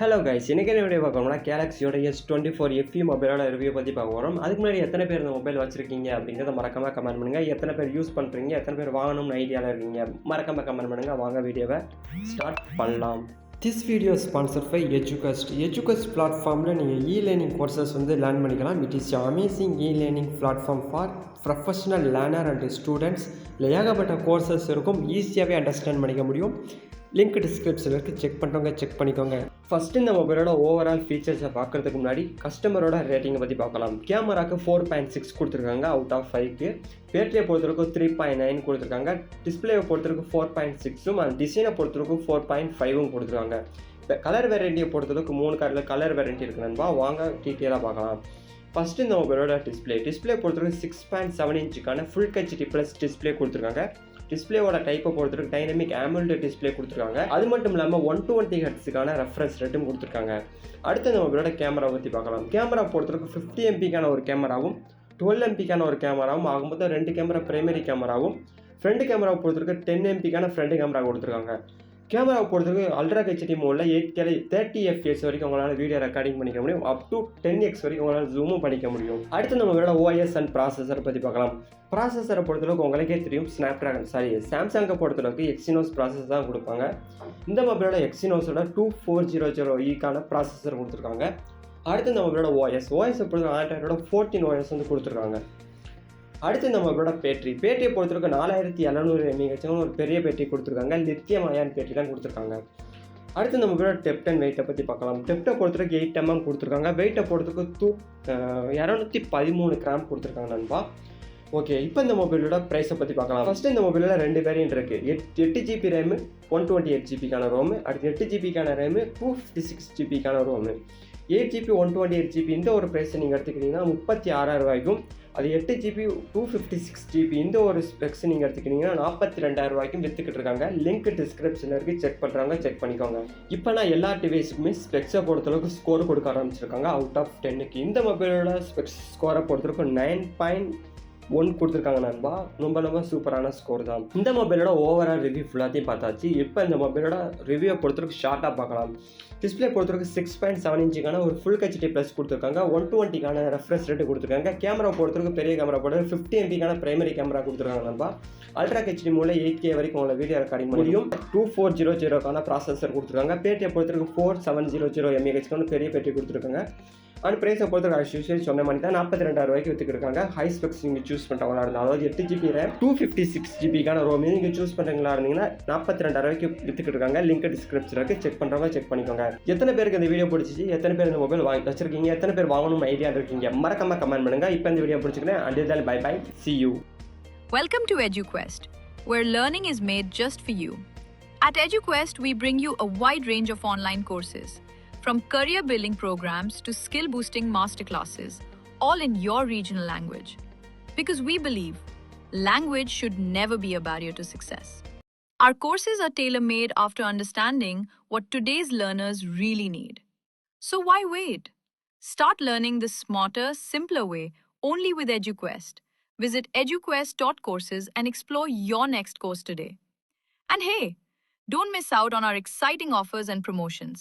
Hello guys, இன்னைக்கு என்ன video பார்க்கணும்னா கேலக்ஸியோட S24 FE மொபைலோட ரிவ்யூ பற்றி பார்க்க போகிறோம். அதுக்கு முன்னாடி எத்தனை பேர் இந்த மொபைல் வச்சிருக்கீங்க அப்படிங்கிறத மறக்காம கமெண்ட் பண்ணுங்கள். எத்தனை பேர் யூஸ் பண்ணுறீங்க, எத்தனை பேர் வாங்கணும்னு ஐடியாவில் இருக்கீங்க, மறக்காம கமெண்ட் பண்ணுங்கள். வாங்க வீடியோவை ஸ்டார்ட் பண்ணலாம். This video sponsor by Educast. Educast பிளாட்ஃபார்மில் நீங்கள் லேர்னிங் கோர்சஸ் லேர்ன் பண்ணிக்கலாம். It is amazing learning platform for professional learner and students. இல்லை ஏகப்பட்ட கோர்சஸ் இருக்கும், ஈஸியாகவே அண்டர்ஸ்டாண்ட் பண்ணிக்க முடியும். லிங்க் டிஸ்கிரிப்ஷனில் இருக்குது, செக் பண்ணுறவங்க செக் பண்ணிக்கோங்க. ஃபஸ்ட்டு இந்த மொபைலோட ஓவரால் ஃபீச்சர்ஸை பார்க்குறதுக்கு முன்னாடி கஸ்டமரோட ரேட்டிங்கை பற்றி பார்க்கலாம். கேமராக்கு 4.6 கொடுத்துருக்காங்க அவுட் ஆஃப் 5க்கு. பேட்டரியை பொறுத்தவரைக்கும் 3.9 கொடுத்துருக்காங்க. டிஸ்பிளேவை பொறுத்தவரைக்கும் 4.6ம் அண்ட் டிசைனை பொறுத்தவரைக்கும் 4.5ம் கொடுத்துருக்காங்க. இப்போ கலர் வேரண்டியை பொறுத்தளவுக்கு 3 கலர் வேரண்டி இருக்குது நண்பா. வாங்க டீட்டெயிலாக பார்க்கலாம். ஃபஸ்ட்டு இந்த மொபைலோட டிஸ்பிளே பொறுத்தவரைக்கும் 6.7 இன்ச்சுக்கான ஃபுல் ஹெச்டி ப்ளஸ் டிஸ்பிளே கொடுத்துருக்காங்க. டிஸ்பிளேவோட டைப்பை பொறுத்தவரைக்கும் டைனமிக் AMOLED டிஸ்பிளே கொடுத்துருக்காங்க. அது மட்டும் இல்லாமல் 120 ஹெர்ட்ஸுக்கான ரெஃப்ரெஷ் ரேட்டும் கொடுத்துருக்காங்க. அடுத்து இந்த மொபைலோட கேமரா பற்றி பார்க்கலாம். கேமரா பொறுத்தவரைக்கும் 50 MP ஒரு கேமராவும் 12 MP ஒரு கேமராவும் ஆகும்போது 2 கேமரா பிரைமரி கேமராவும், ஃப்ரண்ட் கேமராவை பொறுத்தவரைக்கும் 10 MP ஃப்ரண்ட் கேமரா கொடுத்துருக்காங்க. கேமராவை பொறுத்தவரைக்கும் அல்ட்ரா ஹெச்டி மோடில் 8K 30 FPS வரைக்கும் உங்களால் வீடியோ ரெக்கார்டிங் பண்ணிக்க முடியும். அப் டு 10x வரைக்கும் உங்களால் ஜூமும் பண்ணிக்க முடியும். அடுத்து நம்மளோட OS அண்ட் ப்ராசஸரை பற்றி பார்க்கலாம். ப்ராசஸரை பொறுத்தளவுக்கு உங்களுக்கே தெரியும், சாம்சங்கை பொறுத்தளவுக்கு எக்ஸினோஸ் ப்ராசஸ் தான் கொடுப்பாங்க. இந்த மொபைலோட எக்ஸினோஸோட 2400Eக்கான ப்ராசஸர் கொடுத்துருக்காங்க. அடுத்து இந்த மொபைலோட ஓஎஸை பொறுத்தவரை ஆண்ட்ராய்டோட 14 OS கொடுத்துருக்காங்க. அடுத்து இந்த மொபைலோட பேட்டரியை பொறுத்தவரைக்கும் 4700 mAh ஒரு பெரிய பேட்டரி கொடுத்துருக்காங்க. லித்தியம் அயான் பேட்டரி தான் கொடுத்துருக்காங்க. அடுத்து இந்த மொபைலோட டெப்ட் அண்ட் வெயிட்டை பற்றி பார்க்கலாம். டெப்ட்டை பொறுத்தவரைக்கும் 8 mm கொடுத்துருக்காங்க. வெயிட்டை பொறுத்தவரைக்கும் 213 கிராம் கொடுத்துருக்காங்க நண்பா. ஓகே, இப்போ இந்த மொபைலோட ப்ரைஸை பற்றி பார்க்கலாம். ஃபஸ்ட்டு இந்த மொபைலோட 2 வேரியன்ட் இருக்குது. 8GB RAM, 128GB ROM. அடுத்து 8GB RAM, 256GB ROM. 8GB 128GB இந்த ஒரு ப்ரைஸை நீங்கள் எடுத்துக்கிட்டிங்கன்னா 36,000 ரூபாய்க்கும், அது 8GB 256GB இந்த ஒரு ஸ்பெக்ஸ் நீங்கள் எடுத்துக்கிட்டிங்கன்னா 42,000 ரூபாய்க்கும் விற்றுக்கிட்டு இருக்காங்க. லிங்க் டிஸ்கிரிப்ஷனில் இருக்குது, செக் பண்ணுறாங்க செக் பண்ணிக்கோங்க. இப்போ நான் எல்லா டிவைஸுக்குமே ஸ்பெக்ஸை பொறுத்தளவுக்கு ஸ்கோர் கொடுக்க ஆரம்பிச்சிருக்காங்க அவுட் ஆஃப் 10க்கு. இந்த மொபைலோட ஸ்பெக்ஸ் ஸ்கோரை பொறுத்தளவுக்கு 9.1 கொடுத்துருக்காங்க நண்பா. ரொம்ப சூப்பரான ஸ்கோர் தான். இந்த மொபைலோட ஓவரால் ரிவ்யூ ஃபுல்லாத்தையும் பார்த்தாச்சு. இப்போ இந்த மொபைலோட ரிவ்யூவை பொறுத்தவரைக்கும் ஷார்ட்டாக பார்க்கலாம். டிஸ்பிளே பொறுத்தவரைக்கும் 6.7 இன்ச்சுக்கான ஒரு ஃபுல் ஹெச்டி ப்ளஸ் கொடுத்துருக்காங்க. 120 ரெஃப்ரெஷ் ரேட்டு கொடுத்துருக்காங்க. கேமரா பொறுத்தவரைக்கும் பெரிய கேமரா போட்டு 50 MP பிரைமரி கேமரா கொடுத்துருக்காங்க நண்பா. அல்ட்ரா ஹெச்டி மூலம் 8K வரைக்கும் உங்களை வீடியோ ரெக்கார்டிங் முடியும். 2400 ப்ராசஸர் கொடுத்துருக்காங்க. பேட்டரியை பொறுத்தவரைக்கும் 4700 mAh பெரிய பேட்டரி கொடுத்துருக்காங்க. அண்ட் ப்ரைஸை பொறுத்தவரைக்கும் சொன்ன மாதிரி தான் 42,000 ரூபாய்க்கு விற்றுக்கிருக்காங்க. ஹை ஸ்பெக்ஸ் நீங்கள் சூஸ் பண்ணுறவங்களா இருந்தால், அதாவது 8GB ரேம் 256GB ரோம் நீங்கள் சூஸ் பண்ணுறீங்களா இருந்தீங்கன்னா 42,000 ரூபாய்க்கு விற்றுக்கிட்டு இருக்காங்க. லிங்க் டிஸ்கிரிப்ஷனில் இருக்குது, செக் பண்ணுறவங்க செக் பண்ணிக்கோங்க. எத்தனை பேருக்கு இந்த வீடியோ பிடிச்சிச்சு, எத்தனை பேர் இந்த மொபைல் வச்சிருக்கீங்க, எத்தனை பேர் வாங்கணும்னு ஐடியா இருக்கீங்க, மறக்காம கமெண்ட் பண்ணுங்க. இப்போ இந்த video பிடிச்சிக்கிறேன். Until then, bye, see you. Welcome to EduQuest, where learning is made just for you. At EduQuest, we bring you a wide range of online courses, from career building programs to skill boosting masterclasses, all in your regional language. Because we believe language should never be a barrier to success. Our courses are tailor-made after understanding what today's learners really need. So why wait? Start learning the smarter, simpler way only with EduQuest. Visit eduquest.courses and explore your next course today. And hey, don't miss out on our exciting offers and promotions.